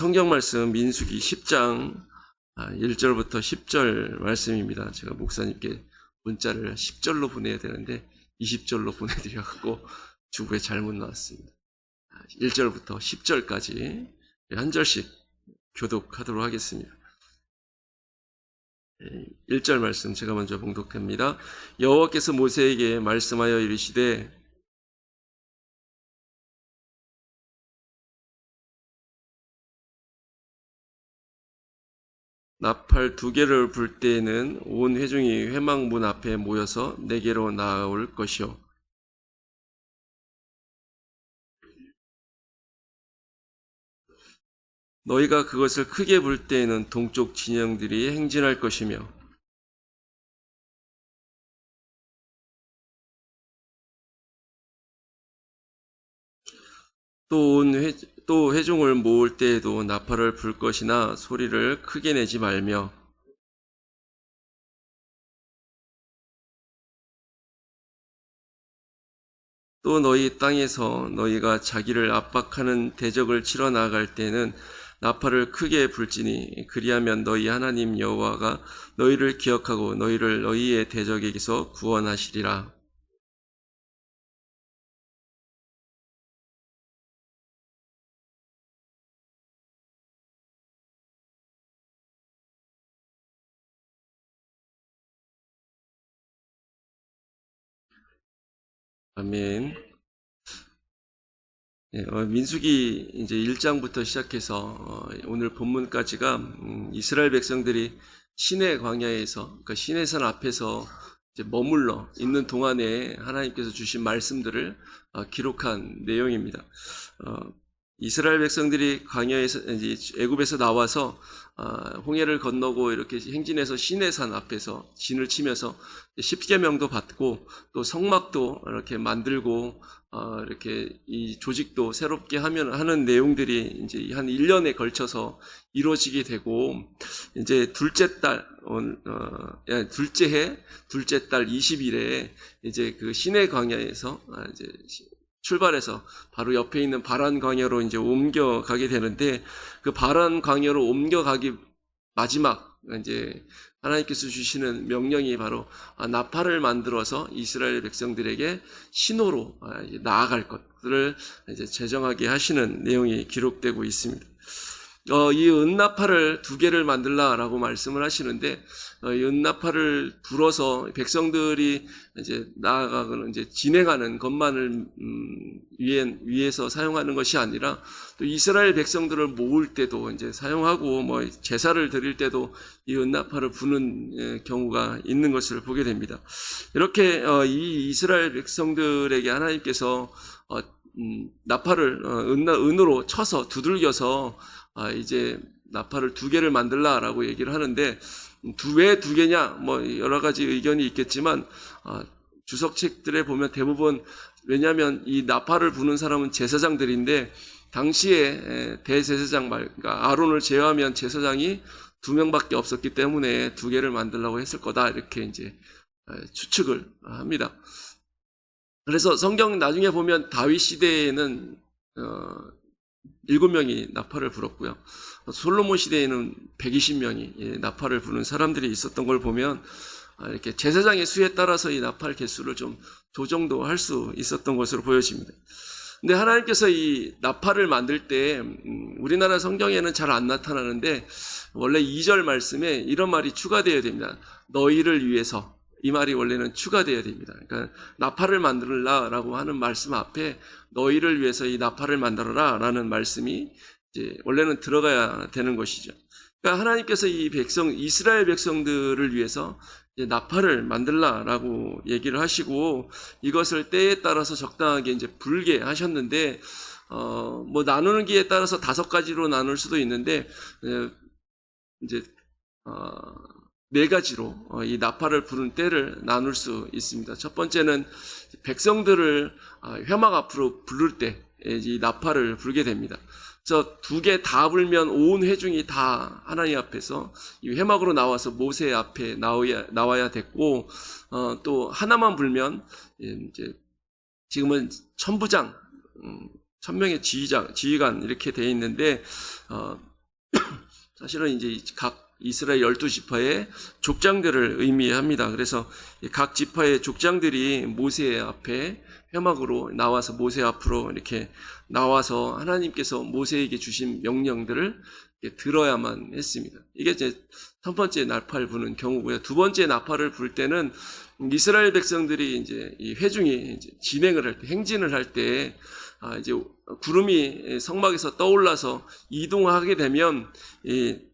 성경 말씀 민수기 10장 1절부터 10절 말씀입니다. 제가 목사님께 문자를 10절로 보내야 되는데 20절로 보내드려갖고 주부에 잘못 나왔습니다. 1절부터 10절까지 한 절씩 교독하도록 하겠습니다. 1절 말씀 제가 먼저 봉독합니다. 여호와께서 모세에게 말씀하여 이르시되 나팔 2개를 불 때에는 온 회중이 회막문 앞에 모여서 내게로 나올 것이요 너희가 그것을 크게 불 때에는 동쪽 진영들이 행진할 것이며 또 회중을 모을 때에도 나팔을 불 것이나 소리를 크게 내지 말며 또 너희 땅에서 너희가 자기를 압박하는 대적을 치러 나아갈 때는 나팔을 크게 불지니 그리하면 너희 하나님 여호와가 너희를 기억하고 너희를 너희의 대적에게서 구원하시리라. 아멘. 민수기 이제 1장부터 시작해서 오늘 본문까지가 이스라엘 백성들이 시내 광야에서, 그러니까 시내산 앞에서 이제 머물러 있는 동안에 하나님께서 주신 말씀들을 기록한 내용입니다. 이스라엘 백성들이 광야에서 이제 애굽에서 나와서 홍해를 건너고 이렇게 행진해서 시내산 앞에서 진을 치면서 십계명도 받고 또 성막도 이렇게 만들고 이렇게 이 조직도 새롭게 하는 내용들이 이제 한 1년에 걸쳐서 이루어지게 되고 이제 둘째 달 20일에 이제 그 시내 광야에서 이제 출발해서 바로 옆에 있는 바란 광야로 이제 옮겨가게 되는데 그 바란 광야로 옮겨가기 마지막 이제 하나님께서 주시는 명령이 바로 나팔을 만들어서 이스라엘 백성들에게 신호로 나아갈 것들을 이제 제정하게 하시는 내용이 기록되고 있습니다. 이 은나팔을 2개를 만들라라고 말씀을 하시는데 이 은나팔을 불어서 백성들이 이제 나아가거나 이제 진행하는 것만을 위해서 사용하는 것이 아니라 또 이스라엘 백성들을 모을 때도 이제 사용하고 뭐 제사를 드릴 때도 이 은나팔을 부는 경우가 있는 것을 보게 됩니다. 이렇게 이 이스라엘 백성들에게 하나님께서 나팔을 은으로 쳐서 두들겨서 이제 나팔을 2개를 만들라라고 얘기를 하는데 왜 2개냐 뭐 여러 가지 의견이 있겠지만 주석책들에 보면 대부분 왜냐하면 이 나팔을 부는 사람은 제사장들인데 당시에 대제사장 그러니까 아론을 제외하면 제사장이 2명밖에 없었기 때문에 2개를 만들라고 했을 거다 이렇게 이제 추측을 합니다. 그래서 성경 나중에 보면 다윗 시대에는 7명이 나팔을 불었고요. 솔로몬 시대에는 120명이 나팔을 부는 사람들이 있었던 걸 보면 이렇게 제사장의 수에 따라서 이 나팔 개수를 좀 조정도 할 수 있었던 것으로 보여집니다. 근데 하나님께서 이 나팔을 만들 때 우리나라 성경에는 잘 안 나타나는데 원래 2절 말씀에 이런 말이 추가되어야 됩니다. 너희를 위해서. 이 말이 원래는 추가되어야 됩니다. 그러니까 나팔을 만들라라고 하는 말씀 앞에 너희를 위해서 이 나팔을 만들어라 라는 말씀이 이제 원래는 들어가야 되는 것이죠. 그러니까 하나님께서 이 이스라엘 백성들을 위해서 이제 나팔을 만들라라고 얘기를 하시고 이것을 때에 따라서 적당하게 이제 불게 하셨는데 뭐 나누는 기에 따라서 5가지로 나눌 수도 있는데 이제 4가지로 이 나팔을 부는 때를 나눌 수 있습니다. 첫 번째는 백성들을 회막 앞으로 부를 때 이 나팔을 불게 됩니다. 그래서 2개 다 불면 온 회중이 다 하나님 앞에서 이 회막으로 나와서 모세 앞에 나와야 됐고 또 하나만 불면 이제 지금은 천부장, 1000명의 지휘관 이렇게 돼 있는데 사실은 이제 각 이스라엘 12지파의 족장들을 의미합니다. 그래서 각 지파의 족장들이 모세 앞에 회막으로 나와서 모세 앞으로 이렇게 나와서 하나님께서 모세에게 주신 명령들을 들어야만 했습니다. 이게 이제 첫 번째 나팔 부는 경우고요. 두 번째 나팔을 불 때는 이스라엘 백성들이 이제 이 회중이 이제 진행을 할 때, 행진을 할 때, 이제 구름이 성막에서 떠올라서 이동하게 되면 이제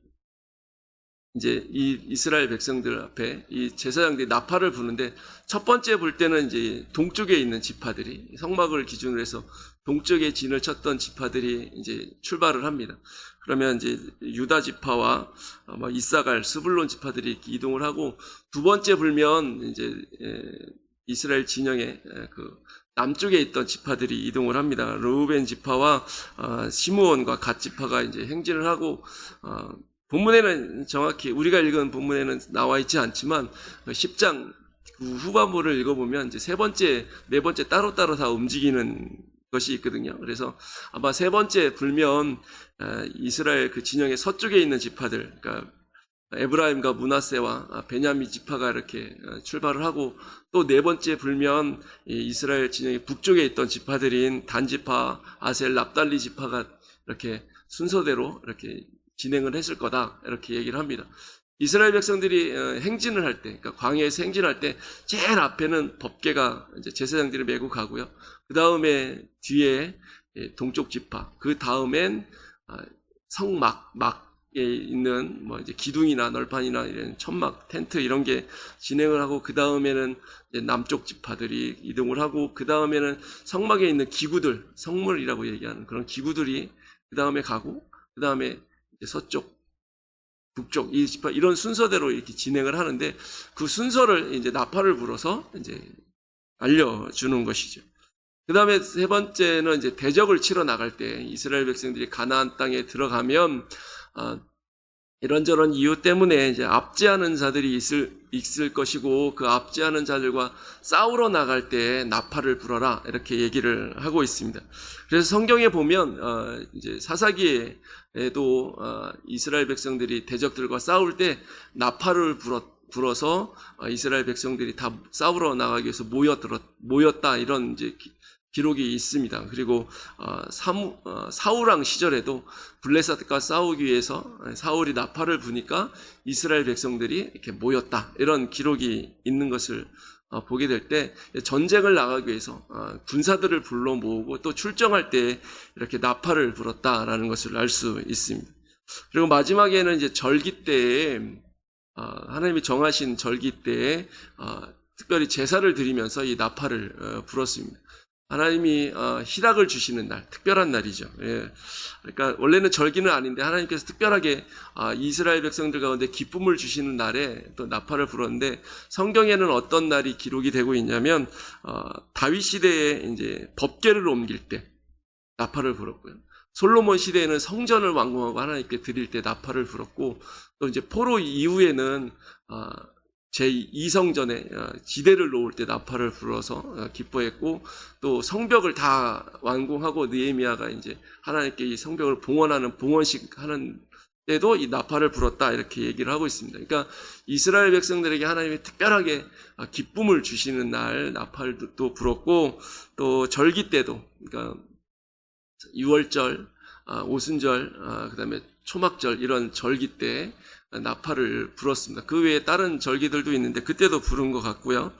이 이스라엘 백성들 앞에 이 제사장들이 나팔을 부는데, 첫 번째 불 때는 이제 동쪽에 있는 지파들이, 성막을 기준으로 해서 동쪽에 진을 쳤던 지파들이 이제 출발을 합니다. 그러면 이제 유다 지파와 이사갈, 스불론 지파들이 이렇게 이동을 하고, 두 번째 불면 이제 이스라엘 진영의 그 남쪽에 있던 지파들이 이동을 합니다. 르우벤 지파와 시므온과 갓 지파가 이제 행진을 하고, 본문에는 정확히 우리가 읽은 본문에는 나와 있지 않지만 10장 후반부를 읽어보면 이제 세 번째, 네 번째 따로따로 다 움직이는 것이 있거든요. 그래서 아마 세 번째 불면 이스라엘 그 진영의 서쪽에 있는 지파들, 그러니까 에브라임과 므낫세와 베냐민 지파가 이렇게 출발을 하고, 또 네 번째 불면 이스라엘 진영의 북쪽에 있던 지파들인 단 지파, 아셀, 납달리 지파가 이렇게 순서대로 이렇게 진행을 했을 거다, 이렇게 얘기를 합니다. 이스라엘 백성들이 행진을 할 때, 그러니까 광야에서 행진할 때 제일 앞에는 법궤가 이제 제사장들이 메고 가고요. 그 다음에 뒤에 동쪽 지파, 그 다음엔 성막에 있는 뭐 이제 기둥이나 널판이나 이런 천막, 텐트 이런 게 진행을 하고, 그 다음에는 남쪽 지파들이 이동을 하고, 그 다음에는 성막에 있는 기구들, 성물이라고 얘기하는 그런 기구들이 그 다음에 가고, 그 다음에 서쪽, 북쪽, 이 지파, 이런 순서대로 이렇게 진행을 하는데, 그 순서를 이제 나팔을 불어서 이제 알려주는 것이죠. 그 다음에 세 번째는 이제 대적을 치러 나갈 때, 이스라엘 백성들이 가나안 땅에 들어가면 이런저런 이유 때문에 이제 압제하는 자들이 있을 것이고, 그 압제하는 자들과 싸우러 나갈 때 나팔을 불어라, 이렇게 얘기를 하고 있습니다. 그래서 성경에 보면 이제 사사기에도 이스라엘 백성들이 대적들과 싸울 때 나팔을 불어서 이스라엘 백성들이 다 싸우러 나가기 위해서 모였다, 이런 이제 기록이 있습니다. 그리고 사울왕 시절에도 블레셋과 싸우기 위해서 사울이 나팔을 부니까 이스라엘 백성들이 이렇게 모였다, 이런 기록이 있는 것을 보게 될 때, 전쟁을 나가기 위해서 군사들을 불러 모으고 또 출정할 때 이렇게 나팔을 불었다라는 것을 알 수 있습니다. 그리고 마지막에는 이제 절기 때에 하나님이 정하신 절기 때에 특별히 제사를 드리면서 이 나팔을 불었습니다. 하나님이 희락을 주시는 날, 특별한 날이죠. 예. 그러니까 원래는 절기는 아닌데 하나님께서 특별하게 이스라엘 백성들 가운데 기쁨을 주시는 날에 또 나팔을 불었는데, 성경에는 어떤 날이 기록이 되고 있냐면 다윗 시대에 이제 법궤를 옮길 때 나팔을 불었고요. 솔로몬 시대에는 성전을 완공하고 하나님께 드릴 때 나팔을 불었고, 또 이제 포로 이후에는 제2성전에 지대를 놓을 때 나팔을 불어서 기뻐했고, 또 성벽을 다 완공하고 느헤미야가 이제 하나님께 이 성벽을 봉헌하는 봉헌식 하는 때도 이 나팔을 불었다, 이렇게 얘기를 하고 있습니다. 그러니까 이스라엘 백성들에게 하나님이 특별하게 기쁨을 주시는 날 나팔도 불었고, 또 절기 때도, 그러니까 유월절, 오순절, 그다음에 초막절, 이런 절기 때 나팔을 불었습니다. 그 외에 다른 절기들도 있는데 그때도 부른 것 같고요.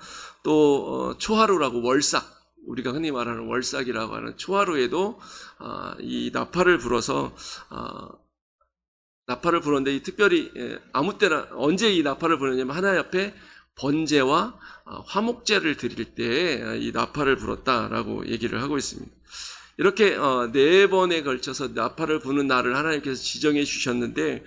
또 초하루라고, 월삭, 우리가 흔히 말하는 월삭이라고 하는 초하루에도 이 나팔을 불어서 나팔을 불었는데, 특별히 아무 때나 언제 이 나팔을 부르냐면 하나님 앞에 번제와 화목제를 드릴 때 이 나팔을 불었다라고 얘기를 하고 있습니다. 이렇게 네 번에 걸쳐서 나팔을 부는 날을 하나님께서 지정해 주셨는데,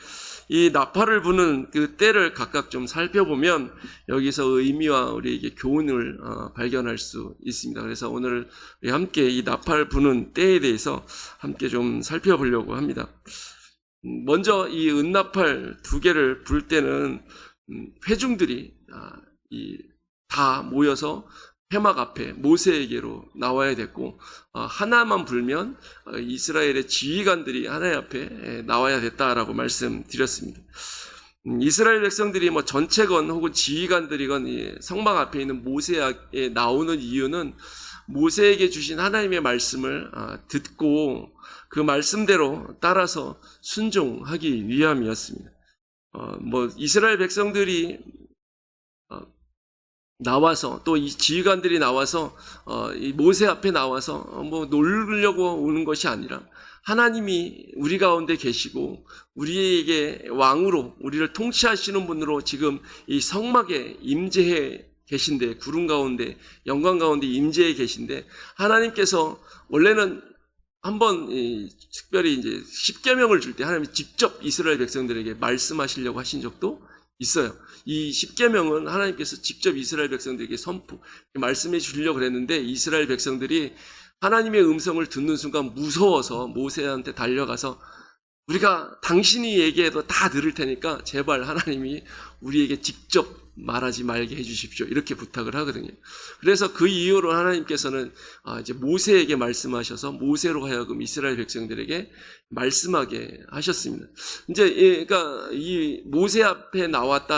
이 나팔을 부는 그 때를 각각 좀 살펴보면 여기서 의미와 우리에게 교훈을 발견할 수 있습니다. 그래서 오늘 우리 함께 이 나팔 부는 때에 대해서 함께 좀 살펴보려고 합니다. 먼저 이 은나팔 두 개를 불 때는 회중들이 다 모여서 회막 앞에 모세에게로 나와야 됐고, 하나만 불면 이스라엘의 지휘관들이 하나님 앞에 나와야 됐다라고 말씀드렸습니다. 이스라엘 백성들이 뭐 전체건 혹은 지휘관들이건 성막 앞에 있는 모세에 나오는 이유는 모세에게 주신 하나님의 말씀을 듣고 그 말씀대로 따라서 순종하기 위함이었습니다. 뭐 이스라엘 백성들이 나와서 또 이 지휘관들이 나와서 이 모세 앞에 나와서 뭐 놀려고 오는 것이 아니라 하나님이 우리 가운데 계시고 우리에게 왕으로 우리를 통치하시는 분으로 지금 이 성막에 임재해 계신데, 구름 가운데 영광 가운데 임재해 계신데, 하나님께서 원래는 한번 특별히 이제 십계명을 줄 때 하나님이 직접 이스라엘 백성들에게 말씀하시려고 하신 적도 있어요. 이 십계명은 하나님께서 직접 이스라엘 백성들에게 말씀해 주려고 그랬는데, 이스라엘 백성들이 하나님의 음성을 듣는 순간 무서워서 모세한테 달려가서 우리가 당신이 얘기해도 다 들을 테니까 제발 하나님이 우리에게 직접 말하지 말게 해주십시오, 이렇게 부탁을 하거든요. 그래서 그 이후로 하나님께서는 이제 모세에게 말씀하셔서 모세로 하여금 이스라엘 백성들에게 말씀하게 하셨습니다. 이제 그러니까 이 모세 앞에 나오게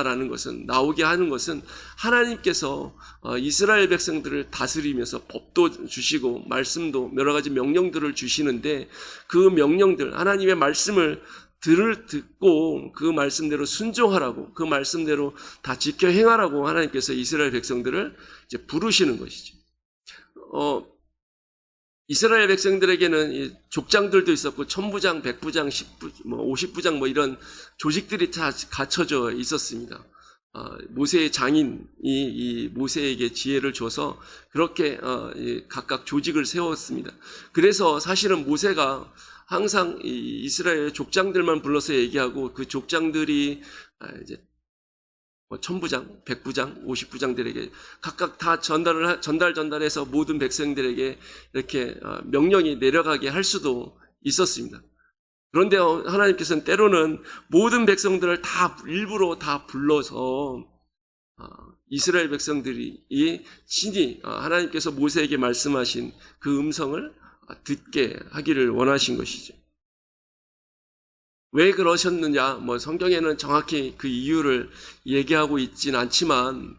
하는 것은 하나님께서 이스라엘 백성들을 다스리면서 법도 주시고 말씀도 여러 가지 명령들을 주시는데, 그 명령들, 하나님의 말씀을 듣고 그 말씀대로 순종하라고, 그 말씀대로 다 지켜 행하라고 하나님께서 이스라엘 백성들을 이제 부르시는 것이죠. 이스라엘 백성들에게는 족장들도 있었고, 천부장, 백부장, 50부장 이런 조직들이 다 갖춰져 있었습니다. 모세의 장인이 이 모세에게 지혜를 줘서 그렇게 각각 조직을 세웠습니다. 그래서 사실은 모세가 항상 이 이스라엘 족장들만 불러서 얘기하고, 그 족장들이 이제 천부장, 백부장, 50부장들에게 각각 다 전달해서 모든 백성들에게 이렇게 명령이 내려가게 할 수도 있었습니다. 그런데 하나님께서는 때로는 모든 백성들을 일부러 다 불러서 이스라엘 백성들이 친히 하나님께서 모세에게 말씀하신 그 음성을 듣게 하기를 원하신 것이죠. 왜 그러셨느냐? 성경에는 정확히 그 이유를 얘기하고 있진 않지만,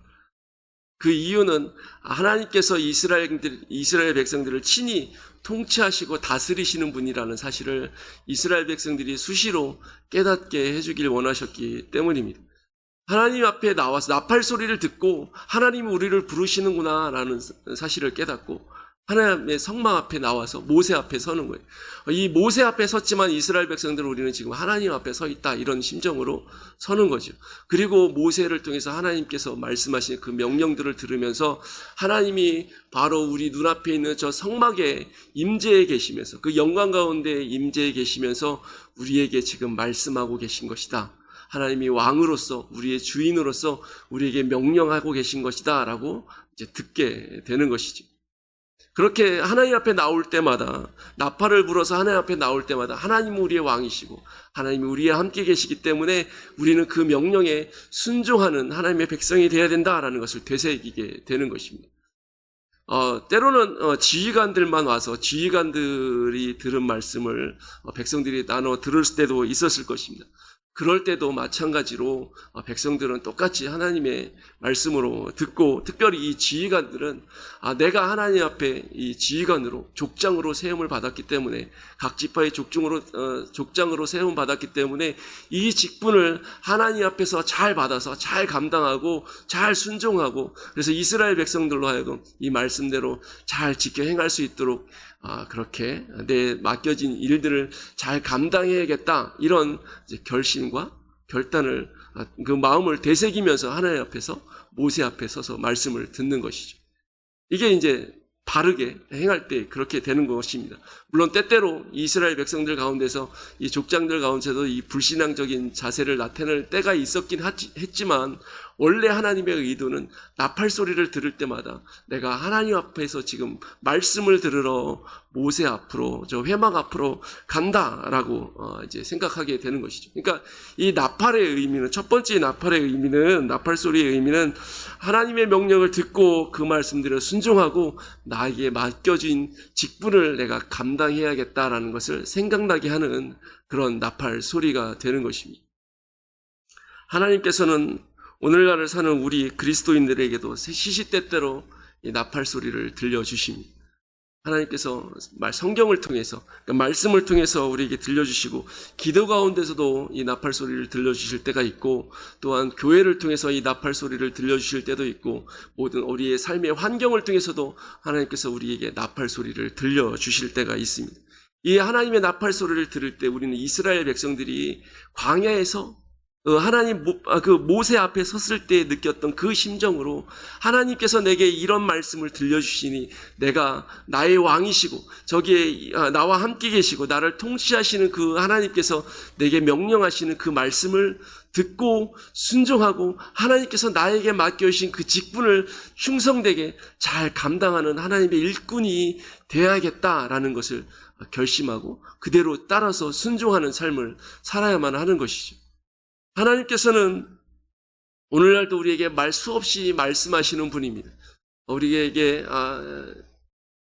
그 이유는 하나님께서 이스라엘 백성들을 친히 통치하시고 다스리시는 분이라는 사실을 이스라엘 백성들이 수시로 깨닫게 해주길 원하셨기 때문입니다. 하나님 앞에 나와서 나팔 소리를 듣고 하나님이 우리를 부르시는구나라는 사실을 깨닫고 하나님의 성막 앞에 나와서 모세 앞에 서는 거예요. 이 모세 앞에 섰지만 이스라엘 백성들은 우리는 지금 하나님 앞에 서 있다, 이런 심정으로 서는 거죠. 그리고 모세를 통해서 하나님께서 말씀하신 그 명령들을 들으면서 하나님이 바로 우리 눈앞에 있는 저 성막에 임재해 계시면서, 그 영광 가운데 임재해 계시면서 우리에게 지금 말씀하고 계신 것이다. 하나님이 왕으로서, 우리의 주인으로서 우리에게 명령하고 계신 것이다 라고 이제 듣게 되는 것이죠. 그렇게 하나님 앞에 나올 때마다, 나팔을 불어서 하나님 앞에 나올 때마다 하나님은 우리의 왕이시고 하나님이 우리와 함께 계시기 때문에 우리는 그 명령에 순종하는 하나님의 백성이 되어야 된다라는 것을 되새기게 되는 것입니다. 때로는 지휘관들만 와서 지휘관들이 들은 말씀을 백성들이 나눠 들을 때도 있었을 것입니다. 그럴 때도 마찬가지로 백성들은 똑같이 하나님의 말씀으로 듣고, 특별히 이 지휘관들은 내가 하나님 앞에 이 지휘관으로, 족장으로 세움을 받았기 때문에, 각 지파의 족장으로 세움 받았기 때문에 이 직분을 하나님 앞에서 잘 받아서 잘 감당하고 잘 순종하고, 그래서 이스라엘 백성들로 하여금 이 말씀대로 잘 지켜 행할 수 있도록 그렇게 내 맡겨진 일들을 잘 감당해야겠다, 이런 이제 결심과 결단을, 그 마음을 되새기면서 하나님 앞에서, 모세 앞에 서서 말씀을 듣는 것이죠. 이게 이제 바르게 행할 때 그렇게 되는 것입니다. 물론 때때로 이스라엘 백성들 가운데서, 이 족장들 가운데서도 이 불신앙적인 자세를 나타낼 때가 있었긴 했지만, 원래 하나님의 의도는 나팔 소리를 들을 때마다 내가 하나님 앞에서 지금 말씀을 들으러 모세 앞으로, 저 회막 앞으로 간다라고 이제 생각하게 되는 것이죠. 그러니까 이 나팔의 의미는, 첫 번째 나팔의 의미는, 나팔 소리의 의미는 하나님의 명령을 듣고 그 말씀대로 순종하고 나에게 맡겨진 직분을 내가 감당해야겠다라는 것을 생각나게 하는 그런 나팔 소리가 되는 것입니다. 하나님께서는 오늘날을 사는 우리 그리스도인들에게도 시시때때로 이 나팔 소리를 들려주십니다. 하나님께서 성경을 통해서, 그러니까 말씀을 통해서 우리에게 들려주시고, 기도 가운데서도 이 나팔 소리를 들려주실 때가 있고, 또한 교회를 통해서 이 나팔 소리를 들려주실 때도 있고, 모든 우리의 삶의 환경을 통해서도 하나님께서 우리에게 나팔 소리를 들려주실 때가 있습니다. 이 하나님의 나팔 소리를 들을 때 우리는 이스라엘 백성들이 광야에서 하나님 그 모세 앞에 섰을 때 느꼈던 그 심정으로 하나님께서 내게 이런 말씀을 들려주시니 내가 나의 왕이시고 저기에 나와 함께 계시고 나를 통치하시는 그 하나님께서 내게 명령하시는 그 말씀을 듣고 순종하고 하나님께서 나에게 맡겨주신 그 직분을 충성되게 잘 감당하는 하나님의 일꾼이 되어야겠다라는 것을 결심하고 그대로 따라서 순종하는 삶을 살아야만 하는 것이죠. 하나님께서는 오늘날도 우리에게 말 수없이 말씀하시는 분입니다. 우리에게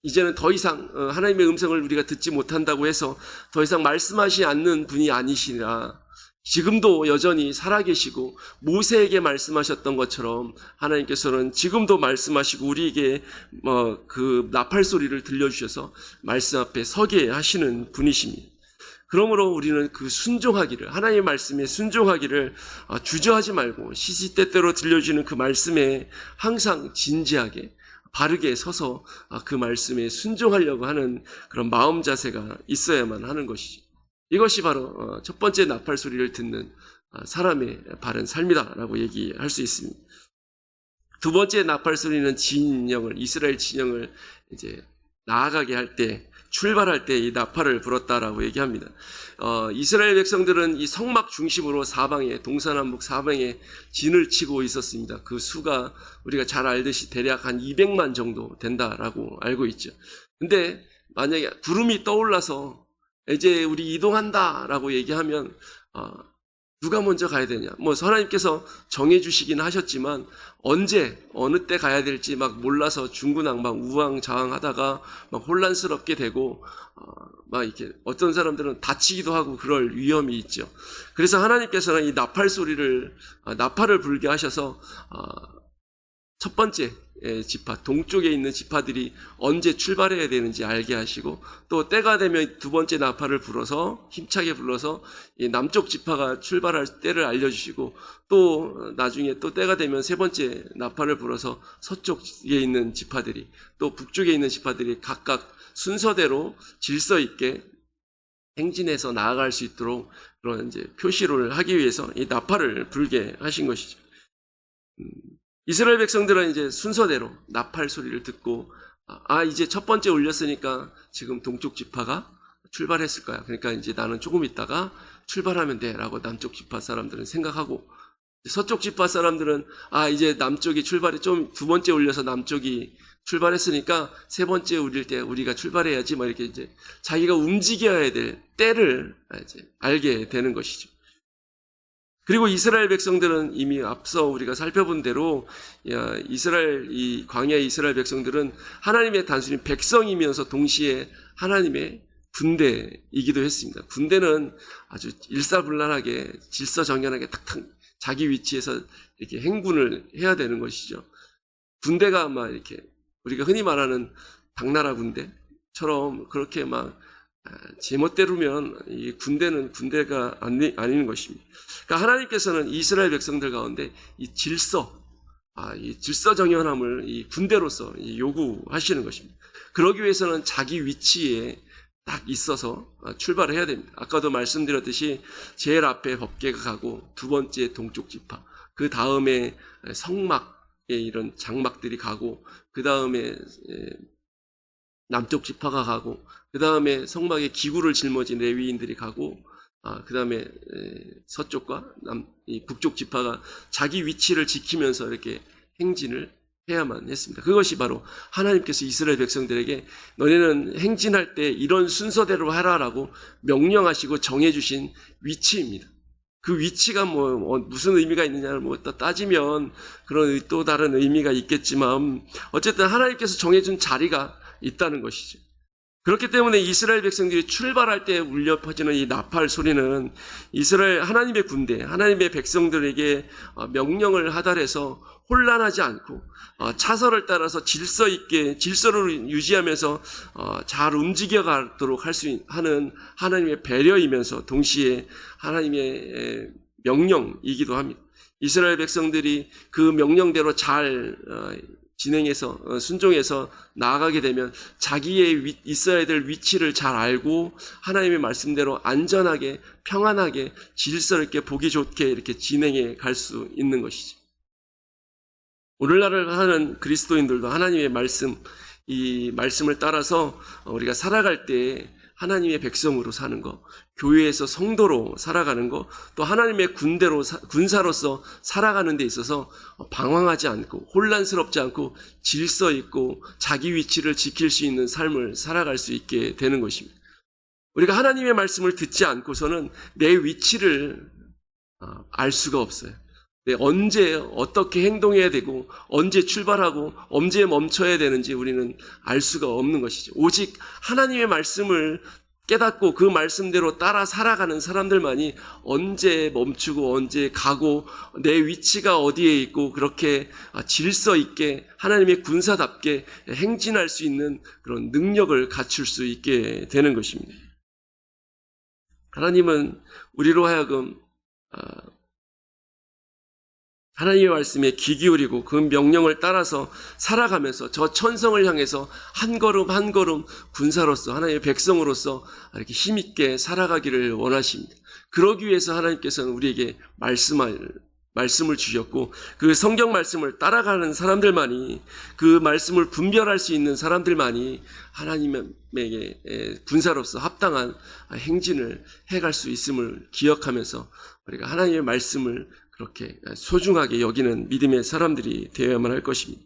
이제는 더 이상 하나님의 음성을 우리가 듣지 못한다고 해서 더 이상 말씀하시지 않는 분이 아니시라. 지금도 여전히 살아계시고 모세에게 말씀하셨던 것처럼 하나님께서는 지금도 말씀하시고 우리에게 그 나팔 소리를 들려주셔서 말씀 앞에 서게 하시는 분이십니다. 그러므로 우리는 그 순종하기를, 하나님의 말씀에 순종하기를 주저하지 말고 시시때때로 들려주는 그 말씀에 항상 진지하게 바르게 서서 그 말씀에 순종하려고 하는 그런 마음 자세가 있어야만 하는 것이죠. 이것이 바로 첫 번째 나팔 소리를 듣는 사람의 바른 삶이다라고 얘기할 수 있습니다. 두 번째 나팔 소리는 이스라엘 진영을 이제 나아가게 할 때, 출발할 때 이 나팔을 불었다라고 얘기합니다. 이스라엘 백성들은 이 성막 중심으로 사방에, 동서남북 사방에 진을 치고 있었습니다. 그 수가 우리가 잘 알듯이 대략 한 200만 정도 된다라고 알고 있죠. 근데 만약에 구름이 떠올라서 이제 우리 이동한다라고 얘기하면 누가 먼저 가야 되냐? 하나님께서 정해주시긴 하셨지만 언제 어느 때 가야 될지 막 몰라서 중구난방 우왕좌왕하다가 막 혼란스럽게 되고 막 이렇게 어떤 사람들은 다치기도 하고 그럴 위험이 있죠. 그래서 하나님께서는 이 나팔을 불게 하셔서 첫 번째 지파, 동쪽에 있는 지파들이 언제 출발해야 되는지 알게 하시고 또 때가 되면 두 번째 나팔을 불어서 힘차게 불러서 이 남쪽 지파가 출발할 때를 알려주시고 또 나중에 또 때가 되면 세 번째 나팔을 불어서 서쪽에 있는 지파들이 또 북쪽에 있는 지파들이 각각 순서대로 질서 있게 행진해서 나아갈 수 있도록 그런 이제 표시를 하기 위해서 이 나팔을 불게 하신 것이죠. 이스라엘 백성들은 이제 순서대로 나팔 소리를 듣고 이제 첫 번째 울렸으니까 지금 동쪽 지파가 출발했을 거야. 그러니까 이제 나는 조금 있다가 출발하면 돼 라고 남쪽 지파 사람들은 생각하고 서쪽 지파 사람들은 이제 남쪽이 좀 두 번째 울려서 남쪽이 출발했으니까 세 번째 울릴 때 우리가 출발해야지 막 이렇게 이제 자기가 움직여야 될 때를 이제 알게 되는 것이죠. 그리고 이스라엘 백성들은 이미 앞서 우리가 살펴본 대로 이 광야의 이스라엘 백성들은 하나님의 단순히 백성이면서 동시에 하나님의 군대이기도 했습니다. 군대는 아주 일사불란하게 질서정연하게 탁탁 자기 위치에서 이렇게 행군을 해야 되는 것이죠. 군대가 막 이렇게 우리가 흔히 말하는 당나라 군대처럼 그렇게 막 제멋대로면 이 군대는 군대가 아닌 것입니다. 그러니까 하나님께서는 이스라엘 백성들 가운데 이 질서정연함을 이 군대로서 요구하시는 것입니다. 그러기 위해서는 자기 위치에 딱 있어서 출발을 해야 됩니다. 아까도 말씀드렸듯이 제일 앞에 법궤가 가고 두 번째 동쪽 지파, 그 다음에 성막에 이런 장막들이 가고 그 다음에 남쪽 지파가 가고 그 다음에 성막에 기구를 짊어진 레위인들이 가고 그다음에 서쪽과 이 북쪽 지파가 자기 위치를 지키면서 이렇게 행진을 해야만 했습니다. 그것이 바로 하나님께서 이스라엘 백성들에게 너네는 행진할 때 이런 순서대로 하라라고 명령하시고 정해주신 위치입니다. 그 위치가 무슨 의미가 있느냐를 따지면 그런 또 다른 의미가 있겠지만 어쨌든 하나님께서 정해준 자리가 있다는 것이죠. 그렇기 때문에 이스라엘 백성들이 출발할 때 울려 퍼지는 이 나팔 소리는 이스라엘 하나님의 군대, 하나님의 백성들에게 명령을 하달해서 혼란하지 않고 차선을 따라서 질서 있게 질서를 유지하면서 잘 움직여가도록 할 수 하는 하나님의 배려이면서 동시에 하나님의 명령이기도 합니다. 이스라엘 백성들이 그 명령대로 잘 진행해서 순종해서 나아가게 되면 자기의 있어야 될 위치를 잘 알고 하나님의 말씀대로 안전하게 평안하게 질서 있게 보기 좋게 이렇게 진행해 갈 수 있는 것이죠. 오늘날을 하는 그리스도인들도 하나님의 말씀, 이 말씀을 따라서 우리가 살아갈 때 하나님의 백성으로 사는 것, 교회에서 성도로 살아가는 것, 또 하나님의 군사로서 살아가는 데 있어서 방황하지 않고 혼란스럽지 않고 질서 있고 자기 위치를 지킬 수 있는 삶을 살아갈 수 있게 되는 것입니다. 우리가 하나님의 말씀을 듣지 않고서는 내 위치를 알 수가 없어요. 언제 어떻게 행동해야 되고 언제 출발하고 언제 멈춰야 되는지 우리는 알 수가 없는 것이죠. 오직 하나님의 말씀을 깨닫고 그 말씀대로 따라 살아가는 사람들만이 언제 멈추고 언제 가고 내 위치가 어디에 있고 그렇게 질서 있게 하나님의 군사답게 행진할 수 있는 그런 능력을 갖출 수 있게 되는 것입니다. 하나님은 우리로 하여금 하나님의 말씀에 귀 기울이고 그 명령을 따라서 살아가면서 저 천성을 향해서 한 걸음 한 걸음 군사로서 하나님의 백성으로서 이렇게 힘있게 살아가기를 원하십니다. 그러기 위해서 하나님께서는 우리에게 말씀을 주셨고 그 성경 말씀을 따라가는 사람들만이 그 말씀을 분별할 수 있는 사람들만이 하나님에게 군사로서 합당한 행진을 해갈 수 있음을 기억하면서 우리가 하나님의 말씀을 그렇게 소중하게 여기는 믿음의 사람들이 되어야만 할 것입니다.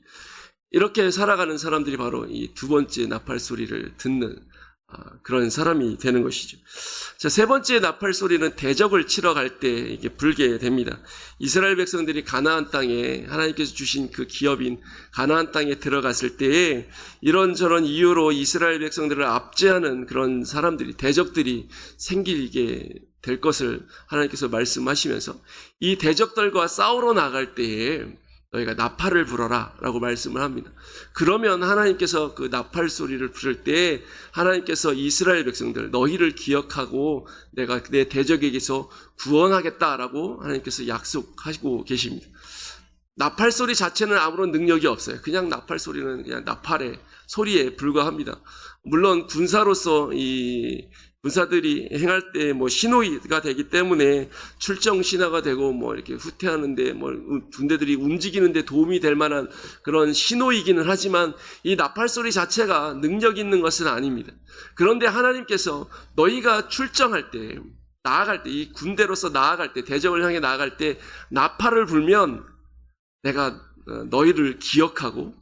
이렇게 살아가는 사람들이 바로 이 두 번째 나팔 소리를 듣는 그런 사람이 되는 것이죠. 자, 세 번째 나팔 소리는 대적을 치러 갈 때 이게 불게 됩니다. 이스라엘 백성들이 가나안 땅에 하나님께서 주신 그 기업인 가나안 땅에 들어갔을 때에 이런저런 이유로 이스라엘 백성들을 압제하는 그런 사람들이 대적들이 생기게 될 것을 하나님께서 말씀하시면서 이 대적들과 싸우러 나갈 때에 너희가 나팔을 불어라 라고 말씀을 합니다. 그러면 하나님께서 그 나팔 소리를 부를 때 하나님께서 이스라엘 백성들 너희를 기억하고 내가 내 대적에게서 구원하겠다라고 하나님께서 약속하시고 계십니다. 나팔 소리 자체는 아무런 능력이 없어요. 그냥 나팔 소리는 그냥 나팔의 소리에 불과합니다. 물론 군사로서 이 군사들이 행할 때 신호가 되기 때문에 출정 신호가 되고 이렇게 후퇴하는데 군대들이 움직이는데 도움이 될 만한 그런 신호이기는 하지만 이 나팔 소리 자체가 능력 있는 것은 아닙니다. 그런데 하나님께서 너희가 출정할 때 나아갈 때 이 군대로서 나아갈 때 대적을 향해 나아갈 때 나팔을 불면 내가 너희를 기억하고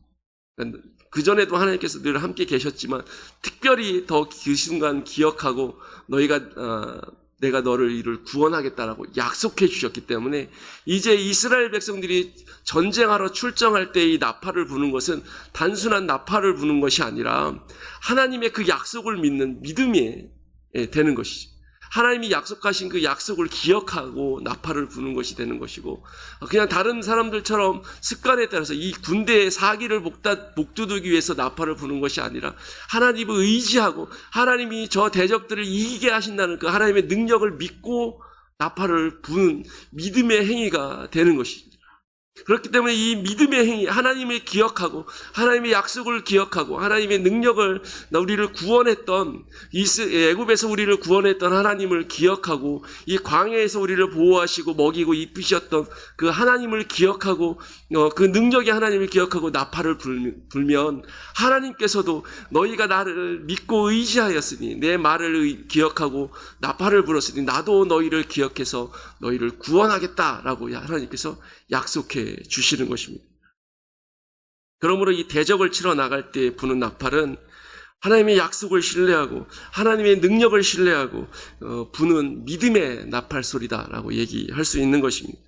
그전에도 하나님께서 늘 함께 계셨지만 특별히 더 그 순간 기억하고 내가 너를 구원하겠다라고 약속해 주셨기 때문에 이제 이스라엘 백성들이 전쟁하러 출정할 때 이 나팔을 부는 것은 단순한 나팔을 부는 것이 아니라 하나님의 그 약속을 믿는 믿음이 되는 것이죠. 하나님이 약속하신 그 약속을 기억하고 나팔을 부는 것이 되는 것이고 그냥 다른 사람들처럼 습관에 따라서 이 군대의 사기를 목두두기 위해서 나팔을 부는 것이 아니라 하나님을 의지하고 하나님이 저 대적들을 이기게 하신다는 그 하나님의 능력을 믿고 나팔을 부는 믿음의 행위가 되는 것입니다. 그렇기 때문에 이 믿음의 행위, 하나님을 기억하고 하나님의 약속을 기억하고 하나님의 능력을, 우리를 구원했던, 애굽에서 우리를 구원했던 하나님을 기억하고 이 광야에서 우리를 보호하시고 먹이고 입히셨던 그 하나님을 기억하고 그 능력의 하나님을 기억하고 나팔을 불면 하나님께서도 너희가 나를 믿고 의지하였으니 내 말을 기억하고 나팔을 불었으니 나도 너희를 기억해서 너희를 구원하겠다라고 하나님께서 약속해 주시는 것입니다. 그러므로 이 대적을 치러 나갈 때 부는 나팔은 하나님의 약속을 신뢰하고 하나님의 능력을 신뢰하고 부는 믿음의 나팔 소리다라고 얘기할 수 있는 것입니다.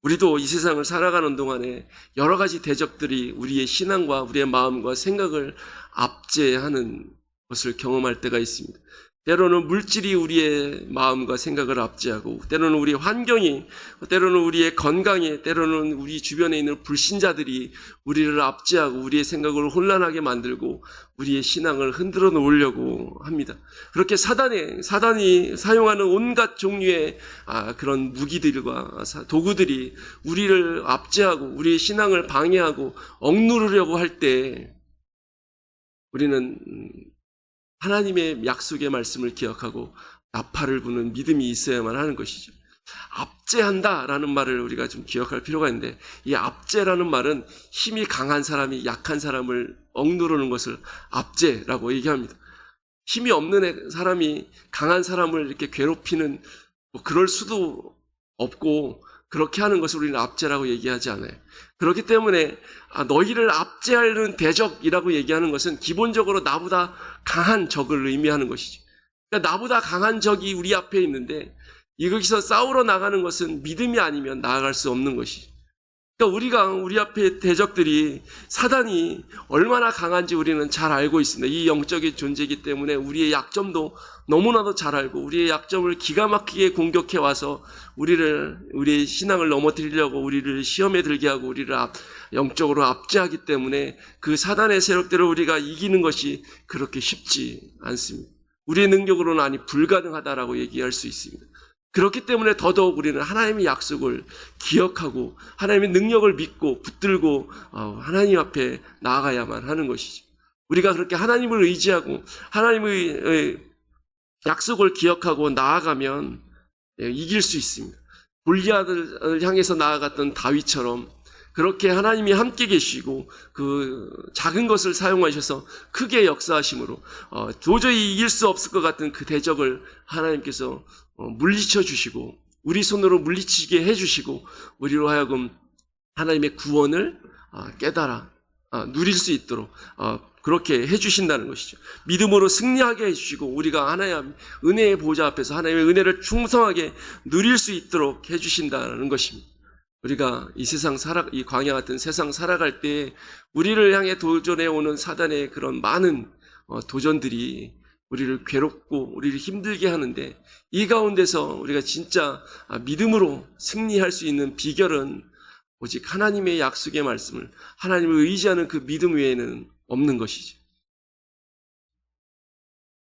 우리도 이 세상을 살아가는 동안에 여러 가지 대적들이 우리의 신앙과 우리의 마음과 생각을 압제하는 것을 경험할 때가 있습니다. 때로는 물질이 우리의 마음과 생각을 압제하고, 때로는 우리 환경이, 때로는 우리의 건강이, 때로는 우리 주변에 있는 불신자들이 우리를 압제하고 우리의 생각을 혼란하게 만들고 우리의 신앙을 흔들어 놓으려고 합니다. 그렇게 사단이 사용하는 온갖 종류의 그런 무기들과 도구들이 우리를 압제하고 우리의 신앙을 방해하고 억누르려고 할 때 우리는 하나님의 약속의 말씀을 기억하고 나팔을 부는 믿음이 있어야만 하는 것이죠. 압제한다라는 말을 우리가 좀 기억할 필요가 있는데, 이 압제라는 말은 힘이 강한 사람이 약한 사람을 억누르는 것을 압제라고 얘기합니다. 힘이 없는 사람이 강한 사람을 이렇게 괴롭히는, 그럴 수도 없고 그렇게 하는 것을 우리는 압제라고 얘기하지 않아요. 그렇기 때문에 너희를 압제하는 대적이라고 얘기하는 것은 기본적으로 나보다 강한 적을 의미하는 것이죠. 그러니까 나보다 강한 적이 우리 앞에 있는데 여기서 싸우러 나가는 것은 믿음이 아니면 나아갈 수 없는 것이죠. 그러니까 우리 앞에 대적들이, 사단이 얼마나 강한지 우리는 잘 알고 있습니다. 이 영적인 존재이기 때문에 우리의 약점도 너무나도 잘 알고 우리의 약점을 기가 막히게 공격해 와서 우리의 신앙을 넘어뜨리려고 우리를 시험에 들게 하고 우리를 영적으로 압제하기 때문에 그 사단의 세력들을 우리가 이기는 것이 그렇게 쉽지 않습니다. 우리의 능력으로는 아니 불가능하다라고 얘기할 수 있습니다. 그렇기 때문에 더더욱 우리는 하나님의 약속을 기억하고 하나님의 능력을 믿고 붙들고 하나님 앞에 나아가야만 하는 것이죠. 우리가 그렇게 하나님을 의지하고 하나님의 약속을 기억하고 나아가면 이길 수 있습니다. 골리앗을 향해서 나아갔던 다윗처럼 그렇게 하나님이 함께 계시고 그 작은 것을 사용하셔서 크게 역사하심으로 도저히 이길 수 없을 것 같은 그 대적을 하나님께서 물리쳐 주시고 우리 손으로 물리치게 해주시고 우리로 하여금 하나님의 구원을 깨달아 누릴 수 있도록 그렇게 해주신다는 것이죠. 믿음으로 승리하게 해주시고 우리가 하나님의 은혜의 보좌 앞에서 하나님의 은혜를 충성하게 누릴 수 있도록 해주신다는 것입니다. 우리가 이 광야 같은 세상 살아갈 때 우리를 향해 도전해 오는 사단의 그런 많은 도전들이 우리를 괴롭고 우리를 힘들게 하는데, 이 가운데서 우리가 진짜 믿음으로 승리할 수 있는 비결은 오직 하나님의 약속의 말씀을, 하나님을 의지하는 그 믿음 외에는 없는 것이죠.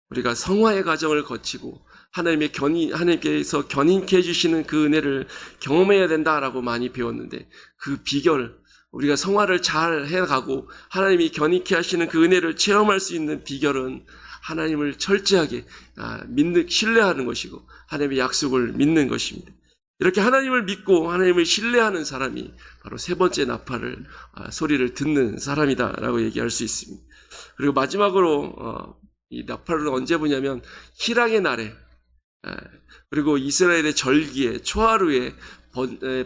우리가 성화의 과정을 거치고 하나님께서 견인케 해주시는 그 은혜를 경험해야 된다라고 많이 배웠는데, 그 비결, 우리가 성화를 잘 해가고 하나님이 견인케 하시는 그 은혜를 체험할 수 있는 비결은 하나님을 철저하게 신뢰하는 것이고 하나님의 약속을 믿는 것입니다. 이렇게 하나님을 믿고 하나님을 신뢰하는 사람이 바로 세 번째 나팔을 소리를 듣는 사람이다라고 얘기할 수 있습니다. 그리고 마지막으로 이 나팔은 언제 부냐면 희락의 날에, 그리고 이스라엘의 절기에, 초하루에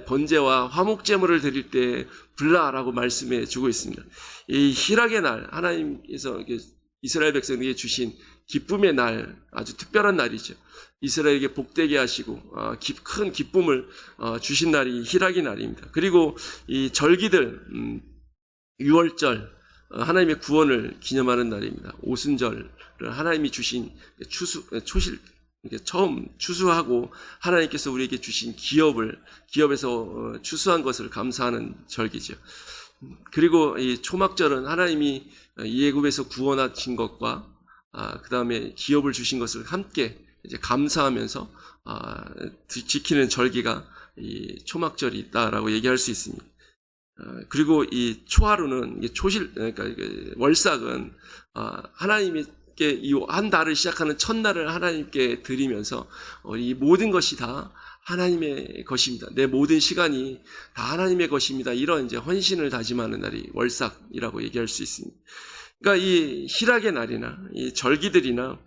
번제와 화목제물을 드릴 때 불라라고 말씀해 주고 있습니다. 이 희락의 날, 하나님께서 이스라엘 백성에게 주신 기쁨의 날, 아주 특별한 날이죠. 이스라엘에게 복되게 하시고 큰 기쁨을 주신 날이 희락의 날입니다. 그리고 이 절기들, 유월절, 하나님의 구원을 기념하는 날입니다. 오순절을 하나님이 주신 처음 추수하고 하나님께서 우리에게 주신 기업에서 추수한 것을 감사하는 절기죠. 그리고 이 초막절은 하나님이 애굽에서 구원하신 것과 그 다음에 기업을 주신 것을 함께 이제 감사하면서 지키는 절기가 이 초막절이 있다라고 얘기할 수 있습니다. 그리고 이 초하루는 그러니까 월삭은 하나님께 이 한 달을 시작하는 첫날을 하나님께 드리면서 이 모든 것이 다 하나님의 것입니다. 내 모든 시간이 다 하나님의 것입니다. 이런 이제 헌신을 다짐하는 날이 월삭이라고 얘기할 수 있습니다. 그러니까 이 희락의 날이나 이 절기들이나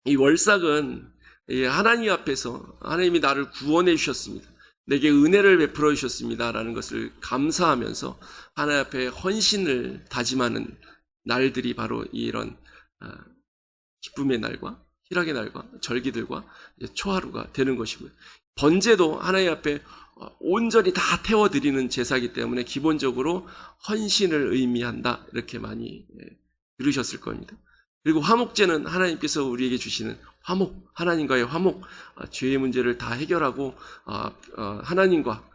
이 월삭은 하나님 앞에서 하나님이 나를 구원해 주셨습니다. 내게 은혜를 베풀어 주셨습니다라는 것을 감사하면서 하나님 앞에 헌신을 다짐하는 날들이 바로 이런 기쁨의 날과 희락의 날과 절기들과 초하루가 되는 것이고요. 번제도 하나님 앞에 온전히 다 태워드리는 제사이기 때문에 기본적으로 헌신을 의미한다, 이렇게 많이 들으셨을 겁니다. 그리고 화목제는 하나님께서 우리에게 주시는 화목, 하나님과의 화목, 죄의 문제를 다 해결하고 하나님과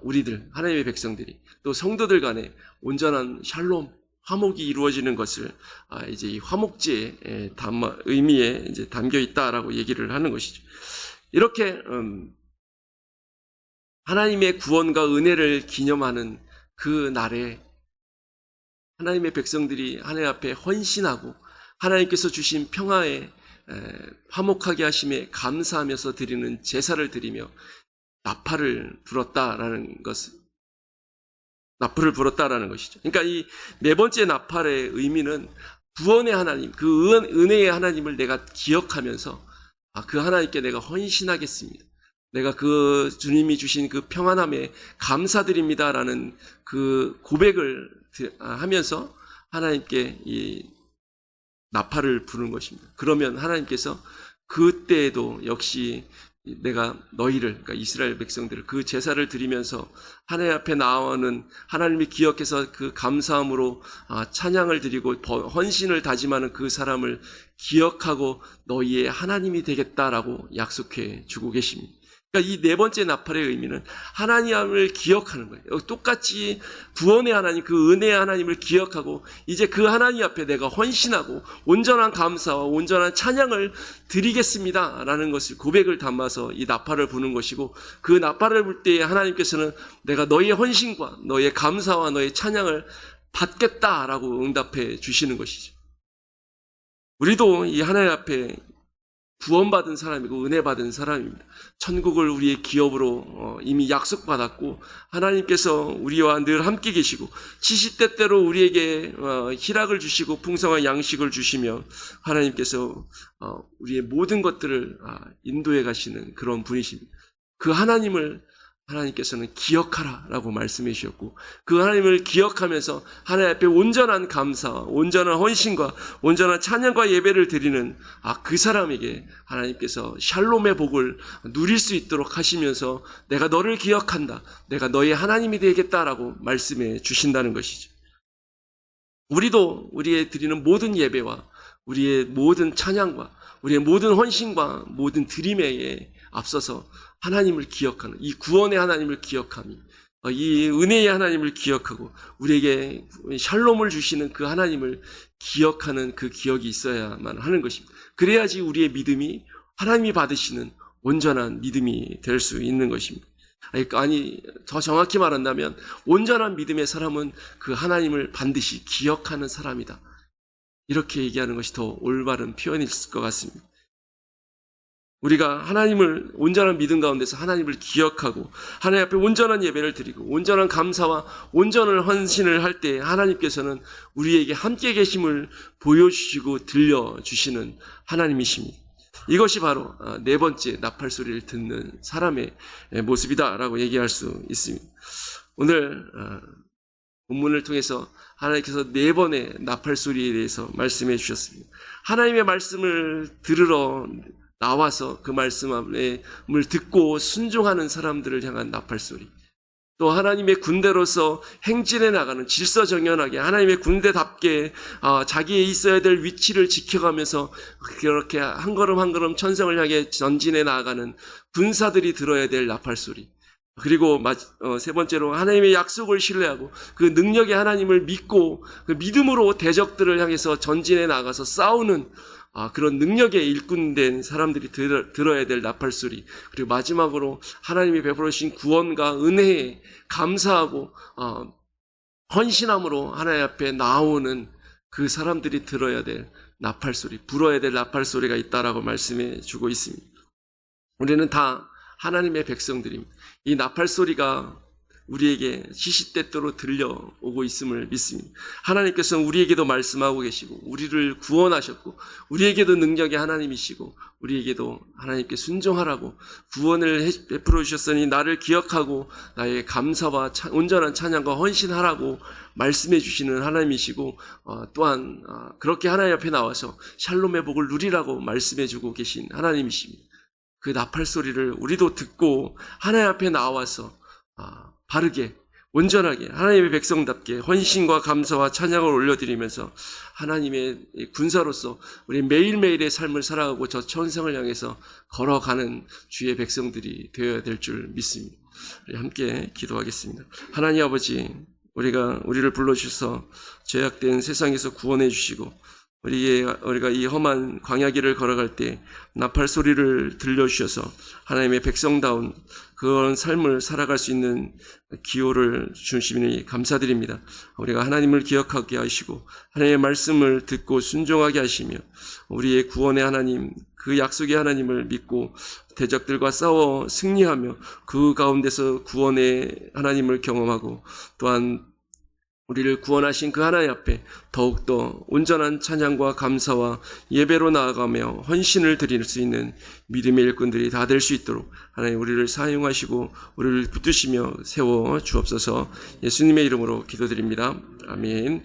우리들, 하나님의 백성들이 또 성도들 간에 온전한 샬롬, 화목이 이루어지는 것을 이제 이 화목제의 의미에 이제 담겨 있다라고 얘기를 하는 것이죠. 이렇게 하나님의 구원과 은혜를 기념하는 그 날에 하나님의 백성들이 하나님 앞에 헌신하고 하나님께서 주신 평화에 화목하게 하심에 감사하면서 드리는 제사를 드리며 나팔을 불었다라는 것이죠. 그러니까 이 네 번째 나팔의 의미는 구원의 하나님, 그 은혜의 하나님을 내가 기억하면서 그 하나님께 내가 헌신하겠습니다. 내가 그 주님이 주신 그 평안함에 감사드립니다라는 그 고백을 하면서 하나님께 이 나팔을 부는 것입니다. 그러면 하나님께서 그때에도 역시 내가 너희를, 그러니까 이스라엘 백성들을 그 제사를 드리면서 하나님 앞에 나오는 하나님이 기억해서 그 감사함으로 찬양을 드리고 헌신을 다짐하는 그 사람을 기억하고 너희의 하나님이 되겠다라고 약속해 주고 계십니다. 그러니까 이 네 번째 나팔의 의미는 하나님을 기억하는 거예요. 똑같이 구원의 하나님, 그 은혜의 하나님을 기억하고 이제 그 하나님 앞에 내가 헌신하고 온전한 감사와 온전한 찬양을 드리겠습니다라는 것을 고백을 담아서 이 나팔을 부는 것이고, 그 나팔을 불 때에 하나님께서는 내가 너희의 헌신과 너희의 감사와 너희의 찬양을 받겠다라고 응답해 주시는 것이죠. 우리도 이 하나님 앞에 구원받은 사람이고 은혜받은 사람입니다. 천국을 우리의 기업으로 이미 약속받았고 하나님께서 우리와 늘 함께 계시고 시시때때로 우리에게 희락을 주시고 풍성한 양식을 주시며 하나님께서 우리의 모든 것들을 인도해 가시는 그런 분이십니다. 그 하나님을 하나님께서는 기억하라라고 말씀해 주셨고, 그 하나님을 기억하면서 하나님 앞에 온전한 감사와 온전한 헌신과 온전한 찬양과 예배를 드리는 그 사람에게 하나님께서 샬롬의 복을 누릴 수 있도록 하시면서 내가 너를 기억한다, 내가 너의 하나님이 되겠다라고 말씀해 주신다는 것이죠. 우리도 우리의 드리는 모든 예배와 우리의 모든 찬양과 우리의 모든 헌신과 모든 드림에 앞서서 하나님을 기억하는, 이 구원의 하나님을 기억하며 이 은혜의 하나님을 기억하고 우리에게 샬롬을 주시는 그 하나님을 기억하는 그 기억이 있어야만 하는 것입니다. 그래야지 우리의 믿음이 하나님이 받으시는 온전한 믿음이 될 수 있는 것입니다. 아니, 더 정확히 말한다면 온전한 믿음의 사람은 그 하나님을 반드시 기억하는 사람이다, 이렇게 얘기하는 것이 더 올바른 표현일 것 같습니다. 우리가 하나님을 온전한 믿음 가운데서 하나님을 기억하고 하나님 앞에 온전한 예배를 드리고 온전한 감사와 온전한 헌신을 할 때 하나님께서는 우리에게 함께 계심을 보여주시고 들려주시는 하나님이십니다. 이것이 바로 네 번째 나팔 소리를 듣는 사람의 모습이다라고 얘기할 수 있습니다. 오늘 본문을 통해서 하나님께서 네 번의 나팔 소리에 대해서 말씀해 주셨습니다. 하나님의 말씀을 들으러 나와서 그 말씀을 듣고 순종하는 사람들을 향한 나팔소리, 또 하나님의 군대로서 행진해 나가는 질서정연하게 하나님의 군대답게 자기의 있어야 될 위치를 지켜가면서 그렇게 한 걸음 한 걸음 천성을 향해 전진해 나가는 군사들이 들어야 될 나팔소리, 그리고 세 번째로 하나님의 약속을 신뢰하고 그 능력의 하나님을 믿고 그 믿음으로 대적들을 향해서 전진해 나가서 싸우는 그런 능력의 일꾼된 사람들이 들어야 될 나팔소리, 그리고 마지막으로 하나님이 베풀어 주신 구원과 은혜에 감사하고 헌신함으로 하나님 앞에 나오는 그 사람들이 들어야 될 나팔소리, 불어야 될 나팔소리가 있다라고 말씀해 주고 있습니다. 우리는 다 하나님의 백성들입니다. 이 나팔소리가 우리에게 시시때때로 들려오고 있음을 믿습니다. 하나님께서는 우리에게도 말씀하고 계시고 우리를 구원하셨고 우리에게도 능력의 하나님이시고 우리에게도 하나님께 순종하라고 구원을 베풀어 주셨으니 나를 기억하고 나의 감사와 온전한 찬양과 헌신하라고 말씀해 주시는 하나님이시고 또한 그렇게 하나님 앞에 나와서 샬롬의 복을 누리라고 말씀해 주고 계신 하나님이십니다. 그 나팔소리를 우리도 듣고 하나님 앞에 나와서 바르게 온전하게 하나님의 백성답게 헌신과 감사와 찬양을 올려드리면서 하나님의 군사로서 우리 매일매일의 삶을 살아가고 저 천성을 향해서 걸어가는 주의 백성들이 되어야 될 줄 믿습니다. 우리 함께 기도하겠습니다. 하나님 아버지, 우리를 불러주셔서 죄악된 세상에서 구원해 주시고 우리가 이 험한 광야길을 걸어갈 때 나팔 소리를 들려주셔서 하나님의 백성다운 그런 삶을 살아갈 수 있는 기호를 주시니 감사드립니다. 우리가 하나님을 기억하게 하시고 하나님의 말씀을 듣고 순종하게 하시며 우리의 구원의 하나님, 그 약속의 하나님을 믿고 대적들과 싸워 승리하며 그 가운데서 구원의 하나님을 경험하고 또한 우리를 구원하신 그 하나님 앞에 더욱더 온전한 찬양과 감사와 예배로 나아가며 헌신을 드릴 수 있는 믿음의 일꾼들이 다 될 수 있도록 하나님 우리를 사용하시고 우리를 붙드시며 세워 주옵소서. 예수님의 이름으로 기도드립니다. 아멘.